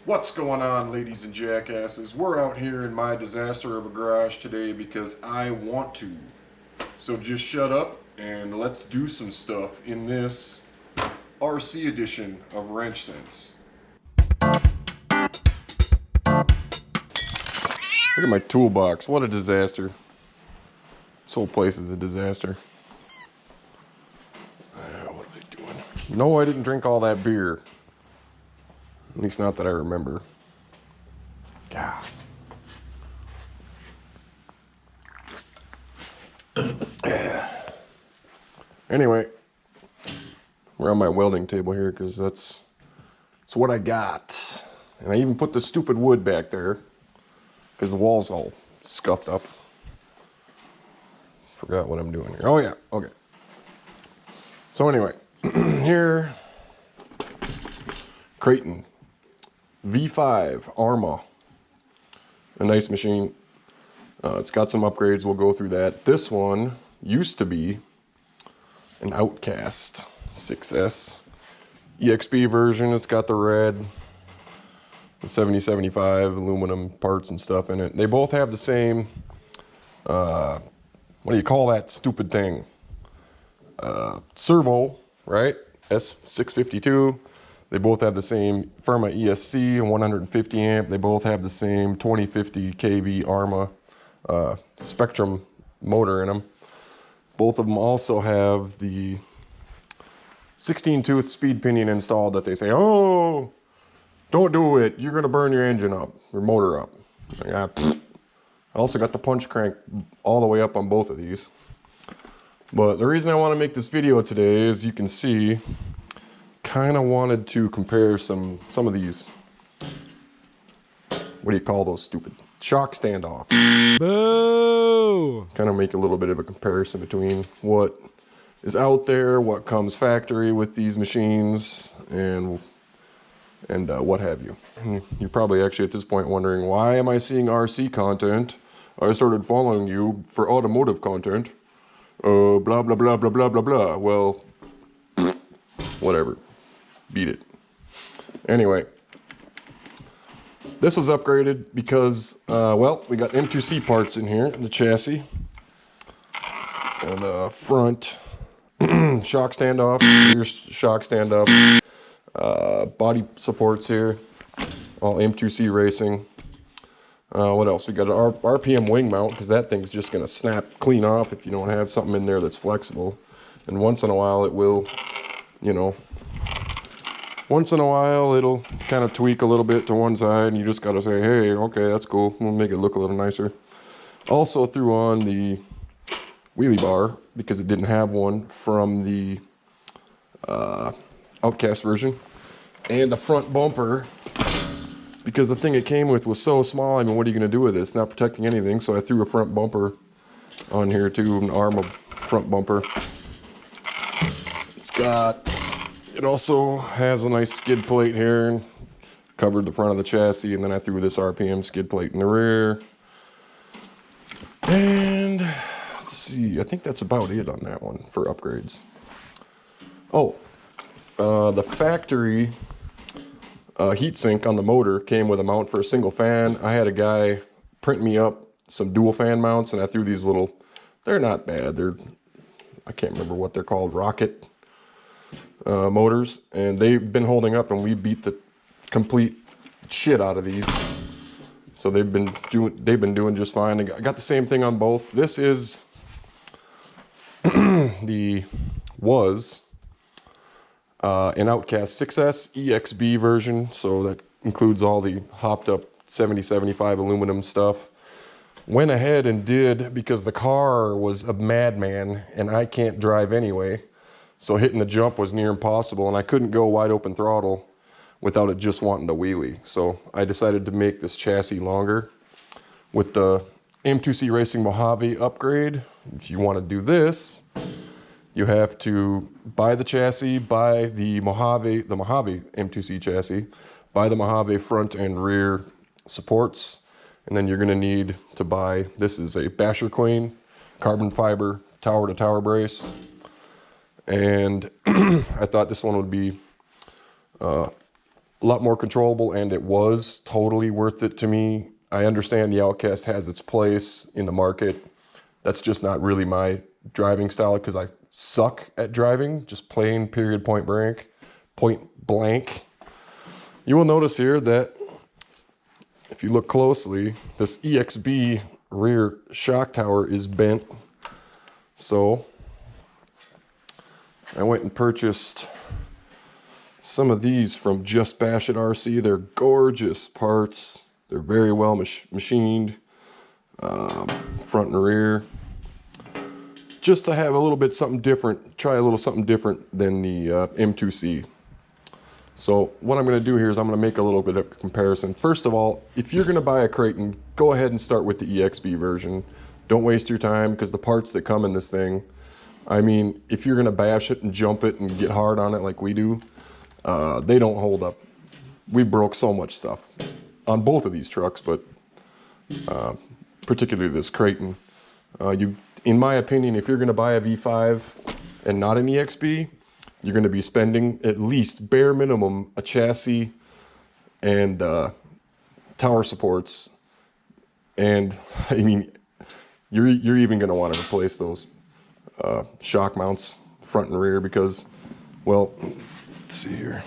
What's going on, ladies and jackasses? We're out here in my disaster of a garage today because I want to. So just shut up and let's do some stuff in this RC edition of Wrench Sense. Look at my toolbox. What a disaster. This whole place is a disaster. What are they doing? No, I didn't drink all that beer. At least not that I remember. God. Anyway, we're on my welding table here because that's what I got. And I even put the stupid wood back there because the wall's all scuffed up. Forgot what I'm doing here. Oh yeah, okay. So anyway, here, Creighton V5 Arrma, a nice machine. It's got some upgrades. We'll go through that. This one used to be an Outcast XL EXP version. It's got the red, the 7075 aluminum parts and stuff in it. They both have the same, what do you call that stupid thing? Servo, right? S652. They both have the same Arrma ESC, 150 amp. They both have the same 2050 kV Arrma Spectrum motor in them. Both of them also have the 16-tooth speed pinion installed that they say, oh, don't do it. You're going to burn your engine up, your motor up. I also got the punch crank all the way up on both of these. But the reason I want to make this video today is you can see, kind of wanted to compare some of these, what do you call those stupid shock standoffs. Boo! Kind of make a little bit of a comparison between what is out there, what comes factory with these machines, and what have you. You're probably actually at this point wondering, why am I seeing RC content? I started following you for automotive content. Blah, blah, blah, blah, blah, blah, blah. Well, whatever. Beat it. Anyway, this was upgraded because, well, we got M2C parts in here, in the chassis. And the front shock standoff, rear shock standoff, body supports here, all M2C racing. What else? We got an RPM wing mount because that thing's just going to snap clean off if you don't have something in there that's flexible. And once in a while it will, you know, once in a while it'll kind of tweak a little bit to one side and you just got to say, hey, okay, that's cool. We'll make it look a little nicer. Also threw on the wheelie bar because it didn't have one from the Outcast version. And the front bumper, because the thing it came with was so small. I mean, what are you going to do with it? It's not protecting anything. So I threw a front bumper on here too, an Arrma front bumper. It also has a nice skid plate here and covered the front of the chassis. And then I threw this RPM skid plate in the rear. And let's see, I think that's about it on that one for upgrades. Oh, the factory heatsink on the motor came with a mount for a single fan. I had a guy print me up some dual fan mounts and I threw these little, they're not bad. I can't remember what they're called, rocket motors. And they've been holding up and we beat the complete shit out of these. So they've been doing just fine. I got the same thing on both. This is an Outcast XL EXB version, so that includes all the hopped up 7075 aluminum stuff. Went ahead and did, because the car was a madman and I can't drive anyway, so hitting the jump was near impossible and I couldn't go wide open throttle without it just wanting to wheelie. So I decided to make this chassis longer with the M2C Racing Mojave upgrade. If you want to do this, you have to buy the chassis, buy the Mojave M2C chassis, buy the Mojave front and rear supports, and then you're going to need to buy, this is a Basher Queen carbon fiber tower to tower brace. And I thought this one would be a a lot more controllable, and it was totally worth it to me. I understand the Outcast has its place in the market. That's just not really my driving style because I suck at driving, just plain period point blank. You will notice here that if you look closely, this EXB rear shock tower is bent. So I went and purchased some of these from Just Bash It RC. They're gorgeous parts. They're very well machined, front and rear. Just to have a little bit something different, try a little something different than the M2C. So what I'm going to do here is I'm going to make a little bit of a comparison. First of all, if you're going to buy a Creighton, go ahead and start with the EXB version. Don't waste your time because the parts that come in this thing, I mean, if you're going to bash it and jump it and get hard on it like we do, they don't hold up. We broke so much stuff on both of these trucks, but particularly this Creighton. In my opinion, if you're going to buy a V5 and not an EXB, you're going to be spending at least bare minimum a chassis and tower supports. And I mean, you're even going to want to replace those shock mounts front and rear because, well, let's see here.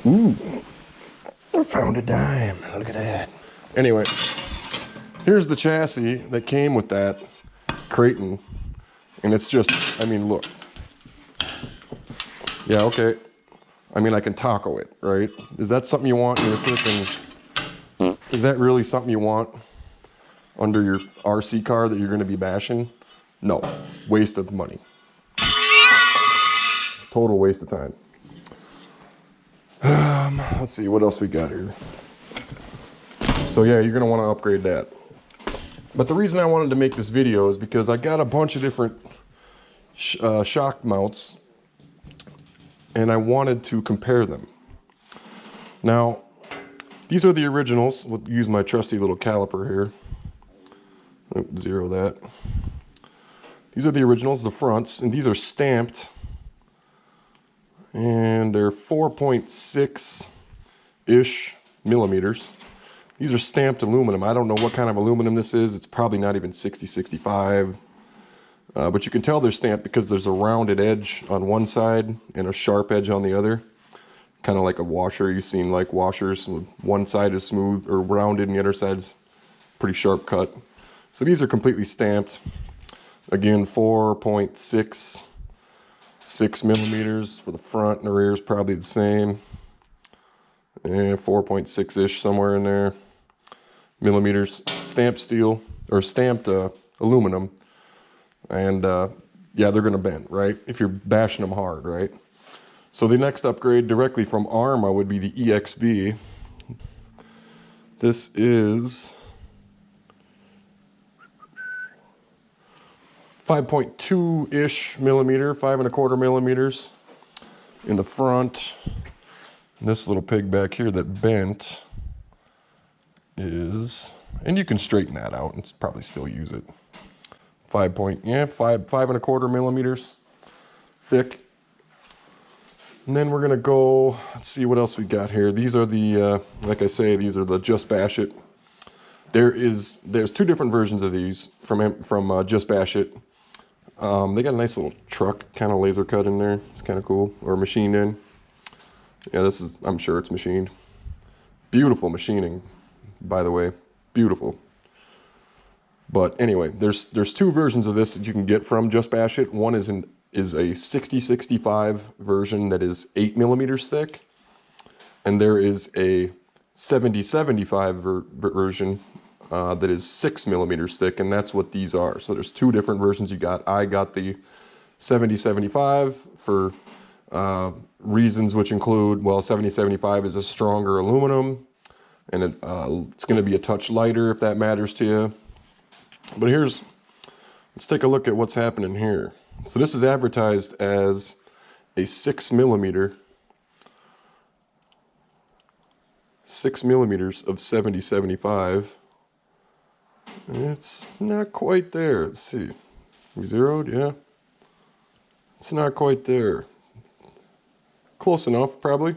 Ooh, I found a dime. Look at that. Anyway, here's the chassis that came with that Creighton. And it's just, I mean, look. Yeah, okay. I mean, I can taco it, right? Is that something you want in your freaking... Is that really something you want under your RC car that you're going to be bashing? No. Waste of money. Total waste of time. Let's see, what else we got here? So yeah, you're going to want to upgrade that. But the reason I wanted to make this video is because I got a bunch of different shock mounts and I wanted to compare them. Now, these are the originals. We'll use my trusty little caliper here. Zero that. These are the originals, the fronts, and these are stamped. And they're 4.6-ish millimeters. These are stamped aluminum. I don't know what kind of aluminum this is. It's probably not even 60-65. But you can tell they're stamped because there's a rounded edge on one side and a sharp edge on the other. Kind of like a washer. You've seen like washers. One side is smooth or rounded and the other side's pretty sharp cut. So these are completely stamped. Again, 4.66 millimeters for the front, and the rear is probably the same. And 4.6-ish somewhere in there. Millimeters. Stamped steel, or stamped aluminum. And yeah, they're going to bend, right? If you're bashing them hard, right? So the next upgrade directly from Arrma would be the EXB. This is 5.2-ish millimeter, 5.25 millimeters in the front. And this little pig back here that bent is, and you can straighten that out and probably still use it. 5.25 millimeters thick. And then we're gonna go, let's see what else we got here. These are the, like I say, these are the Just Bash It. There's two different versions of these from Just Bash It. They got a nice little truck kind of laser cut in there. It's kind of cool, or machined in. Yeah, this is, I'm sure it's machined. Beautiful machining, by the way, beautiful. But anyway, there's two versions of this that you can get from Just Bash It. One is a 60-65 version that is 8 millimeters thick, and there is a 70-75 version that is 6 millimeters thick, and that's what these are. So there's two different versions you got. I got the 70-75 for reasons which include, well, 70-75 is a stronger aluminum, and it's going to be a touch lighter if that matters to you. But let's take a look at what's happening here. So this is advertised as a 6 millimeters of 70-75. It's not quite there. Let's see. We zeroed, yeah. It's not quite there. Close enough, probably.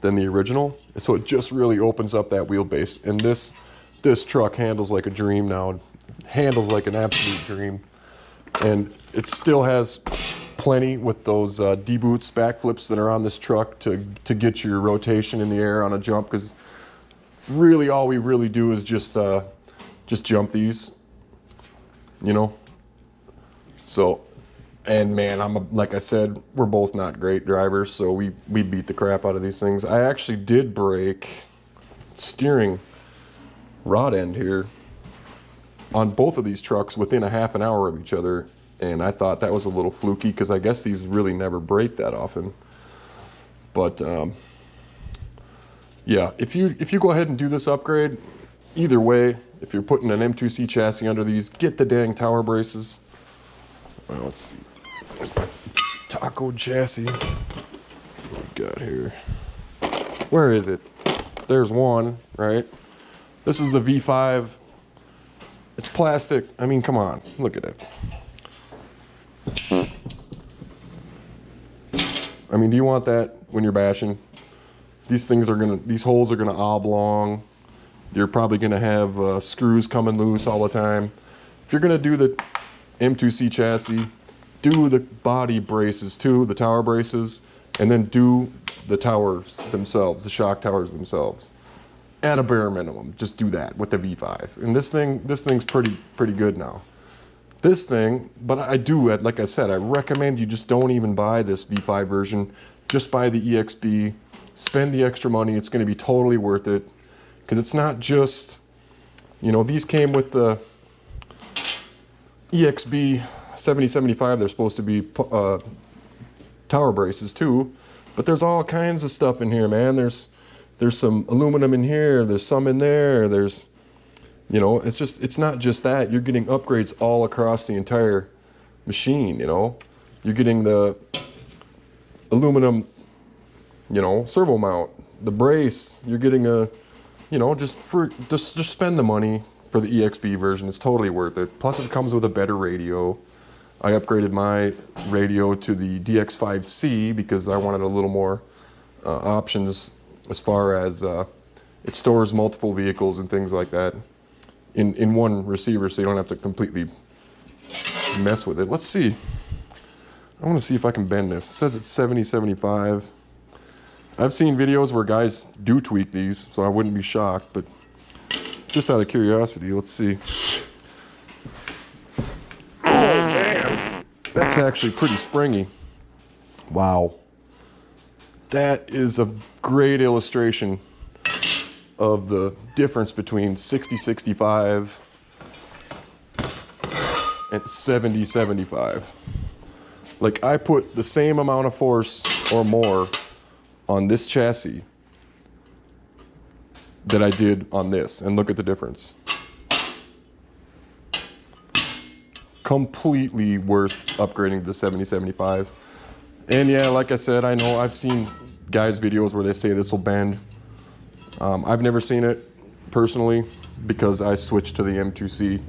than the original. So it just really opens up that wheelbase. And this truck handles like a dream now. Handles like an absolute dream. And it still has plenty with those D-boots, backflips that are on this truck to get your rotation in the air on a jump, because really all we really do is just jump these, you know. So, and man, like I said, we're both not great drivers, so we beat the crap out of these things. I actually did break steering rod end here on both of these trucks within a half an hour of each other, and I thought that was a little fluky because I guess these really never break that often. But yeah, if you go ahead and do this upgrade, either way, if you're putting an M2C chassis under these, get the dang tower braces. Well, let's see. There's my taco chassis. What we got here? Where is it? There's one, right? This is the V5. It's plastic. I mean, come on, look at it. I mean, do you want that when you're bashing? These holes are gonna oblong. You're probably gonna have screws coming loose all the time. If you're gonna do the M2C chassis, do the body braces too, the tower braces, and then do the towers themselves, the shock towers themselves. At a bare minimum, just do that with the V5. And this thing's pretty good now. This thing, but I do, like I said, I recommend you just don't even buy this V5 version. Just buy the EXB, spend the extra money. It's going to be totally worth it, because it's not just, you know, these came with the EXB 7075. They're supposed to be tower braces too, but there's all kinds of stuff in here, man. There's some aluminum in here, there's some in there, there's, you know, it's not just that. You're getting upgrades all across the entire machine, you know. You're getting the aluminum, you know, servo mount, the brace. You're getting a, you know, just spend the money for the EXB version. It's totally worth it. Plus it comes with a better radio. I upgraded my radio to the DX5C because I wanted a little more options as far as it stores multiple vehicles and things like that in one receiver, so you don't have to completely mess with it. Let's see. I want to see if I can bend this. It says it's 70-75. I've seen videos where guys do tweak these, so I wouldn't be shocked, but just out of curiosity, let's see. Oh, man. That's actually pretty springy. Wow. That is a great illustration of the difference between 60-65 and 70-75. Like, I put the same amount of force or more on this chassis that I did on this, and look at the difference. Completely worth upgrading to the 70-75. And yeah, like I said, I know I've seen guys' videos where they say this will bend. I've never seen it personally, because I switched to the M2C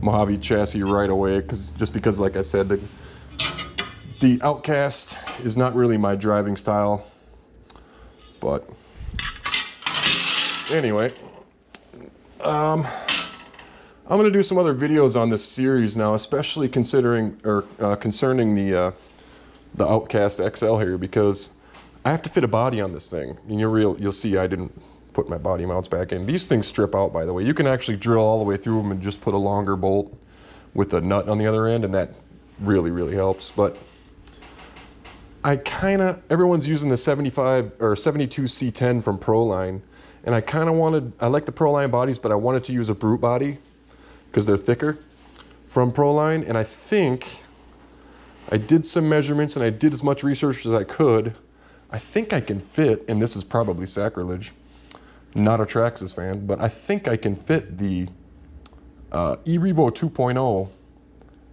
Mojave chassis right away, because like I said, the Outcast is not really my driving style. But anyway, I'm gonna do some other videos on this series now, especially concerning the Outcast XL here, because I have to fit a body on this thing. And you'll see I didn't put my body mounts back in. These things strip out, by the way. You can actually drill all the way through them and just put a longer bolt with a nut on the other end, and that really, really helps. But everyone's using the 75 or 72 C10 from Proline, and I like the Proline bodies, but I wanted to use a brute body because they're thicker from Proline, and I think I did some measurements and I did as much research as I could. I think I can fit, and this is probably sacrilege, not a Traxxas fan, but I think I can fit the eRevo 2.0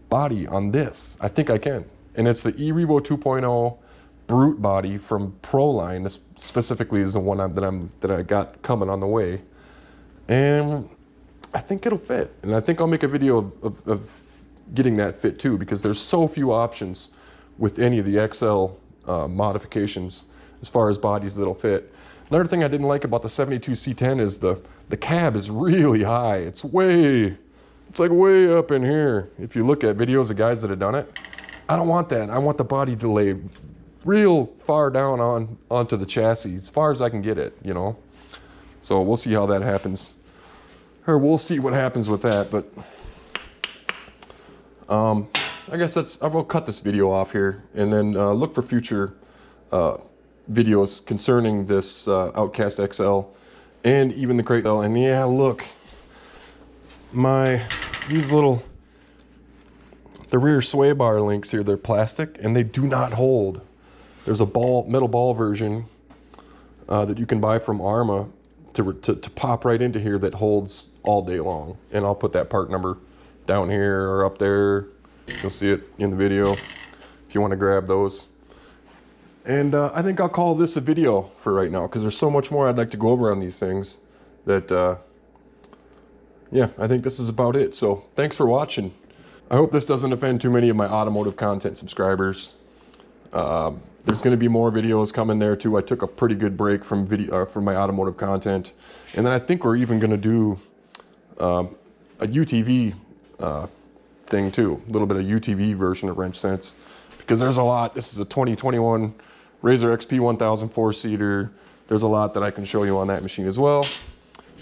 body on this. I think I can. And it's the eRevo 2.0 brute body from Proline. This specifically is the one that I got coming on the way. And I think it'll fit. And I think I'll make a video of getting that fit too, because there's so few options with any of the XL modifications as far as bodies that'll fit. Another thing I didn't like about the 72 C10 is the cab is really high. It's like way up in here. If you look at videos of guys that have done it, I don't want that. I want the body to lay real far down onto the chassis, as far as I can get it, you know. So we'll see how that happens, or we'll see what happens with that. But I guess I will cut this video off here, and then look for future videos concerning this Outcast XL and even the Crate L. And yeah, look, the rear sway bar links here, they're plastic and they do not hold. There's a metal ball version that you can buy from Arrma to pop right into here that holds all day long. And I'll put that part number down here or up there. You'll see it in the video if you want to grab those. And I think I'll call this a video for right now, because there's so much more I'd like to go over on these things that, yeah, I think this is about it. So thanks for watching. I hope this doesn't offend too many of my automotive content subscribers. There's going to be more videos coming there too. I took a pretty good break from my automotive content. And then I think we're even going to do a UTV thing too. A little bit of UTV version of Wrench Sense. Because there's a lot. This is a 2021 Razor XP 1000 4-seater. There's a lot that I can show you on that machine as well.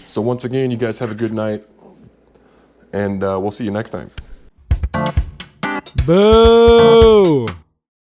So once again, you guys have a good night. And we'll see you next time. Boo!